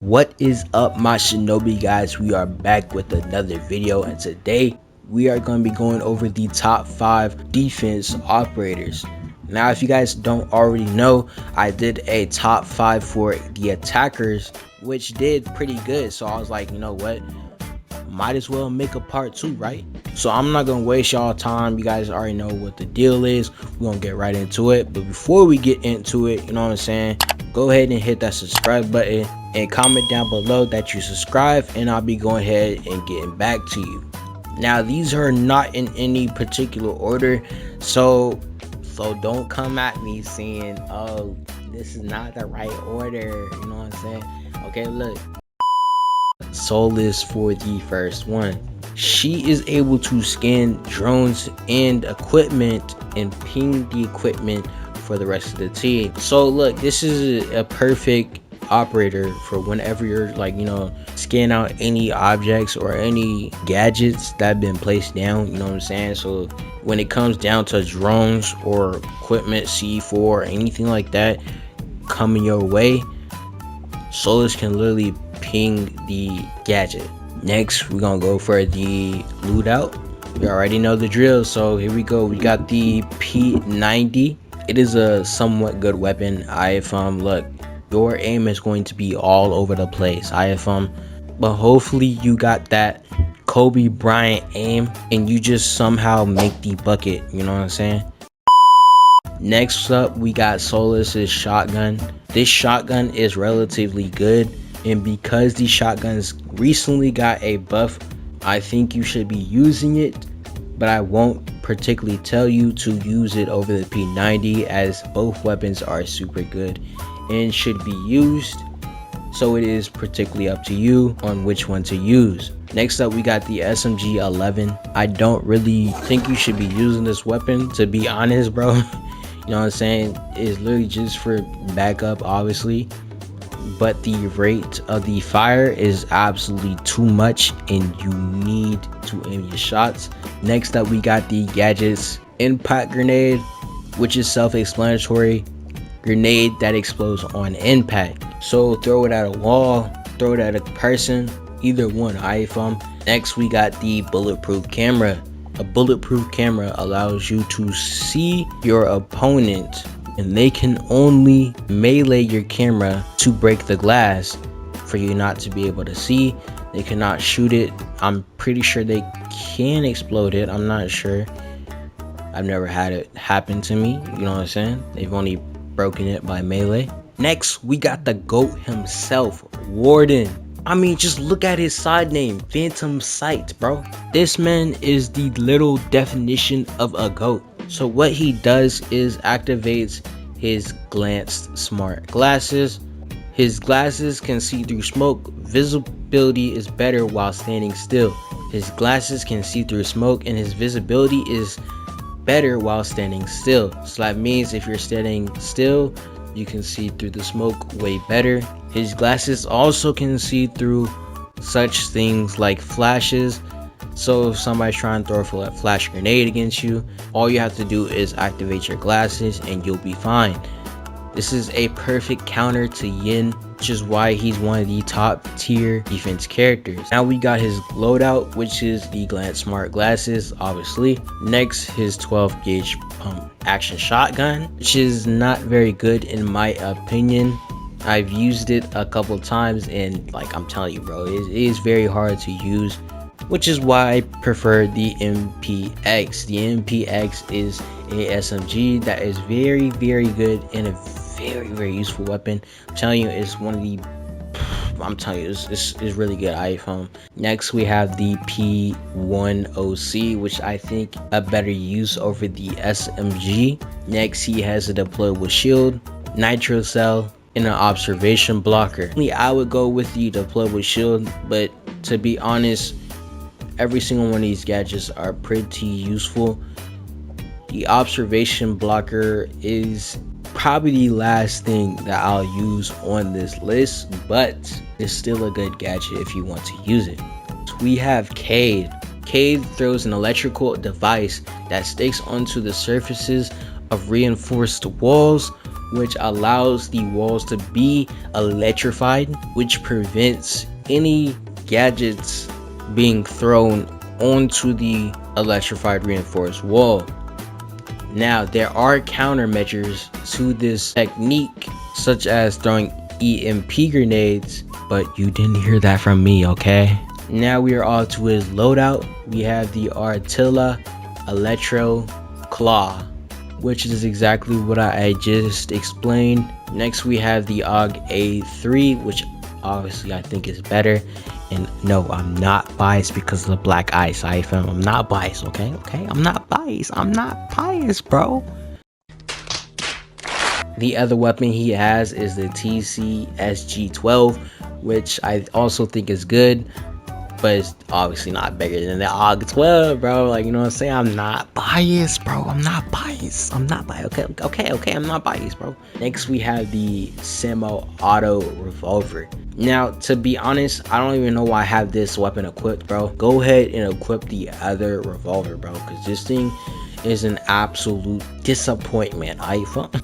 What is up, my shinobi guys? We are back with another video, and today we are going to be going over the top 5 defense operators. Now, if you guys don't already know, I did a top 5 for the attackers, which did pretty good. So I was like, you know what, might as well make a part 2, right? So I'm not gonna waste y'all time. You guys already know what the deal is. We're gonna get right into it, but before we get into it, you know what I'm saying, go ahead and hit that subscribe button and comment down below that you subscribe, and I'll be going ahead and getting back to you. Now, these are not in any particular order, so don't come at me saying, oh, this is not the right order, you know what I'm saying? Okay, look, Soulless for the first one. She is able to scan drones and equipment and ping the equipment for the rest of the team. So look, this is a perfect operator for whenever you're like, you know, scan out any objects or any gadgets that have been placed down, you know what I'm saying? So when it comes down to drones or equipment, C4 or anything like that coming your way, Soulless can literally ping the gadget. Next, we're gonna go for the lootout. You already know the drill, so here we go. We got the P90. It is a somewhat good weapon. Look, your aim is going to be all over the place, but hopefully you got that Kobe Bryant aim and you just somehow make the bucket, you know what I'm saying? Next up, we got Soulless's shotgun. This shotgun is relatively good, and because these shotguns recently got a buff, I think you should be using it, but I won't particularly tell you to use it over the P90, as both weapons are super good and should be used, so it is particularly up to you on which one to use. Next up, we got the SMG-11. I don't really think you should be using this weapon, to be honest, bro. You know what I'm saying? It's literally just for backup, obviously, but the rate of the fire is absolutely too much and you need to aim your shots. Next up, we got the gadgets impact grenade, which is self-explanatory. Grenade that explodes on impact. So throw it at a wall, throw it at a person, either one. Next, we got the bulletproof camera. A bulletproof camera allows you to see your opponent, and they can only melee your camera to break the glass for you not to be able to see. They cannot shoot it. I'm pretty sure they can explode it. I'm not sure. I've never had it happen to me. You know what I'm saying? They've only broken it by melee. Next, we got the GOAT himself, Warden. I mean, just look at his side name, Phantom Sight, bro. This man is the literal definition of a GOAT. So what he does is activates his glanced smart glasses. His glasses can see through smoke. Visibility is better while standing still. His glasses can see through smoke, and his visibility is better while standing still. So that means if you're standing still, you can see through the smoke way better. His glasses also can see through such things like flashes. So if somebody's trying to throw a flash grenade against you, all you have to do is activate your glasses and you'll be fine. This is a perfect counter to Yin, which is why he's one of the top tier defense characters. Now we got his loadout, which is the glance smart glasses, obviously. Next, his 12 gauge pump action shotgun, which is not very good in my opinion. I've used it a couple times and like I'm telling you, bro, it is very hard to use, which is why I prefer the MPX. The MPX is a SMG that is very, very good and a very, very useful weapon. I'm telling you, it's one of the, it's really good. Next, we have the P10C, which I think a better use over the SMG. Next, he has a deployable shield, nitro cell, and an observation blocker. I would go with the deployable shield, but to be honest, every single one of these gadgets are pretty useful. The observation blocker is probably the last thing that I'll use on this list, but it's still a good gadget if you want to use it. So we have Kade. Kade throws an electrical device that sticks onto the surfaces of reinforced walls which allows the walls to be electrified, which prevents any gadgets being thrown onto the electrified reinforced wall. Now, there are countermeasures to this technique, such as throwing EMP grenades, but you didn't hear that from me, okay? Now we are on to his loadout. We have the Artilla Electro Claw, which is exactly what I just explained. Next we have the AUG A3, which obviously I think is better. And no, I'm not biased because of the black ice. I'm not biased, okay? I'm not biased, bro. The other weapon he has is the TCSG-12, which I also think is good, but it's obviously not bigger than the AUG-12, bro. Like, you know what I'm saying? I'm not biased, bro. I'm not biased. Okay, I'm not biased, bro. Next, we have the semi-auto revolver. Now, to be honest, I don't even know why I have this weapon equipped, bro. Go ahead and equip the other revolver, bro, because this thing is an absolute disappointment.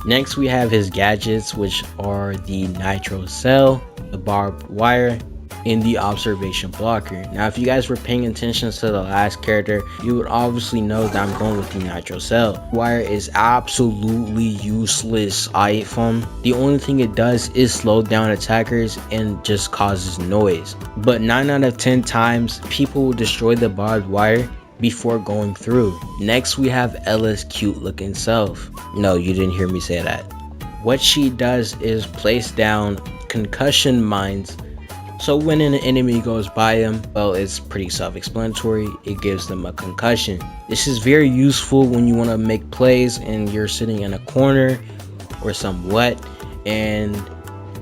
Next, we have his gadgets, which are the nitro cell, the barbed wire, and the observation blocker. Now, if you guys were paying attention to the last character, you would obviously know that I'm going with the nitro cell. Wire is absolutely useless. The only thing it does is slow down attackers and just causes noise. But 9 out of 10 times, people will destroy the barbed wire before going through. Next, we have Ella's cute looking self. No, you didn't hear me say that. What she does is place down concussion mines, so when an enemy goes by them, well, it's pretty self-explanatory. It gives them a concussion. This is very useful when you want to make plays and you're sitting in a corner or somewhat, and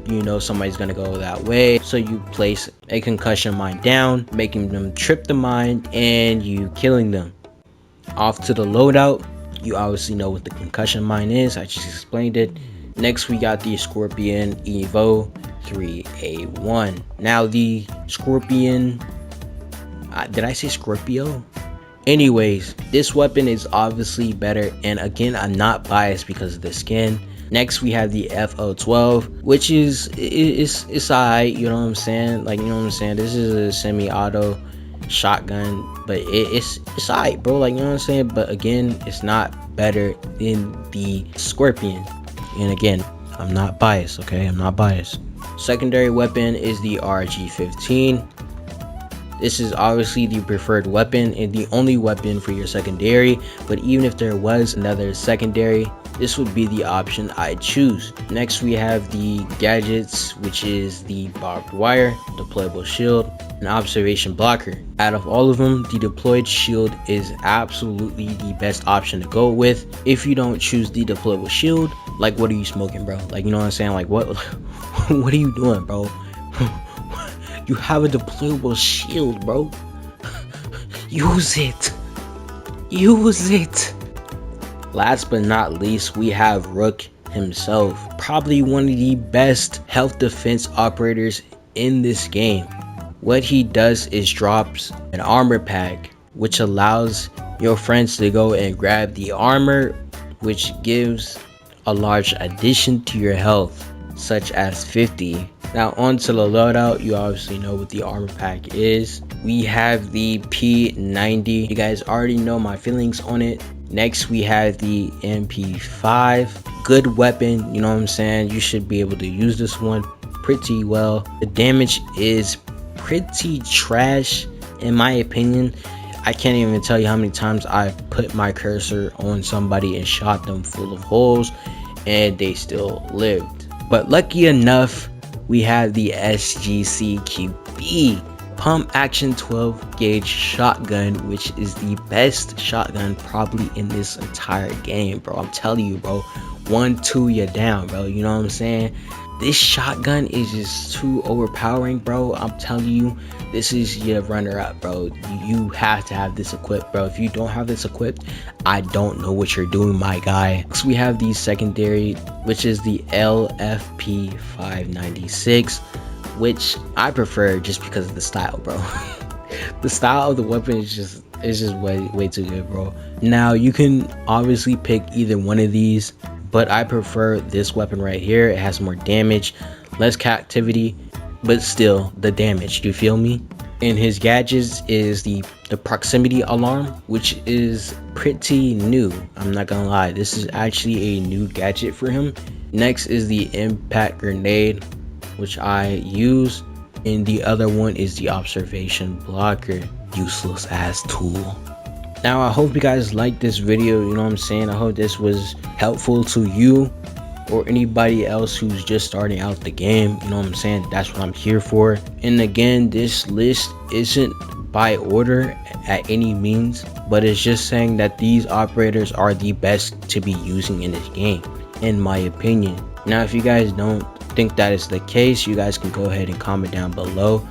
you know somebody's gonna go that way, so you place a concussion mine down, making them trip the mine and you killing them. Off to the loadout. You obviously know what the concussion mine is. I just explained it. Next, we got the Scorpion Evo 3A1. Now, the Scorpion, did I say Scorpio? Anyways, this weapon is obviously better, and again, I'm not biased because of the skin. Next, we have the FO12, which is it's alright, you know what I'm saying? Like, you know what I'm saying? This is a semi-auto shotgun, but it's alright, bro. Like, you know what I'm saying? But again, it's not better than the Scorpion. And again, I'm not biased, okay? I'm not biased. Secondary weapon is the RG-15. This is obviously the preferred weapon and the only weapon for your secondary, but even if there was another secondary, this would be the option I choose. Next, we have the gadgets, which is the barbed wire, deployable shield, and observation blocker. Out of all of them, the deployed shield is absolutely the best option to go with. If you don't choose the deployable shield, like, what are you smoking, bro? Like, you know what I'm saying? Like, what are you doing, bro? You have a deployable shield, bro. Use it. Last but not least, we have Rook himself. Probably one of the best health defense operators in this game. What he does is drops an armor pack, which allows your friends to go and grab the armor, which gives a large addition to your health, such as 50. Now, on to the loadout. You obviously know what the armor pack is. We have the P90. You guys already know my feelings on it. Next, we have the MP5. Good weapon, you know what I'm saying? You should be able to use this one pretty well. The damage is pretty trash, in my opinion. I can't even tell you how many times I put my cursor on somebody and shot them full of holes, and they still lived. But lucky enough, we have the SGC QB pump action 12 gauge shotgun, which is the best shotgun probably in this entire game, bro. I'm telling you, bro. 1-2, you're down, bro. You know what I'm saying? This shotgun is just too overpowering, bro. I'm telling you, this is your runner up, bro. You have to have this equipped, bro. If you don't have this equipped, I don't know what you're doing, my guy. Next, we have the secondary, which is the LFP 596, which I prefer just because of the style, bro. The style of the weapon is just way too good, bro. Now, you can obviously pick either one of these, but I prefer this weapon right here. It has more damage, less captivity, but still the damage, you feel me? And his gadgets is the proximity alarm, which is pretty new. I'm not gonna lie, this is actually a new gadget for him. Next is the impact grenade, which I use, and the other one is the observation blocker, useless ass tool. Now I hope you guys liked this video, you know what I'm saying? I hope this was helpful to you or anybody else who's just starting out the game, you know what I'm saying? That's what I'm here for. And again, this list isn't by order at any means, but it's just saying that these operators are the best to be using in this game, in my opinion. Now if you guys don't think that is the case, you guys can go ahead and comment down below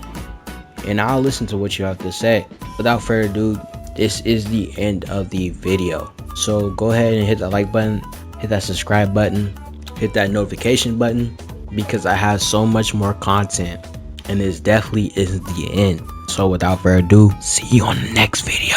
and I'll listen to what you have to say. Without further ado, this is the end of the video. So go ahead and hit that like button, hit that subscribe button, hit that notification button, because I have so much more content and this definitely isn't the end. So without further ado, see you on the next video.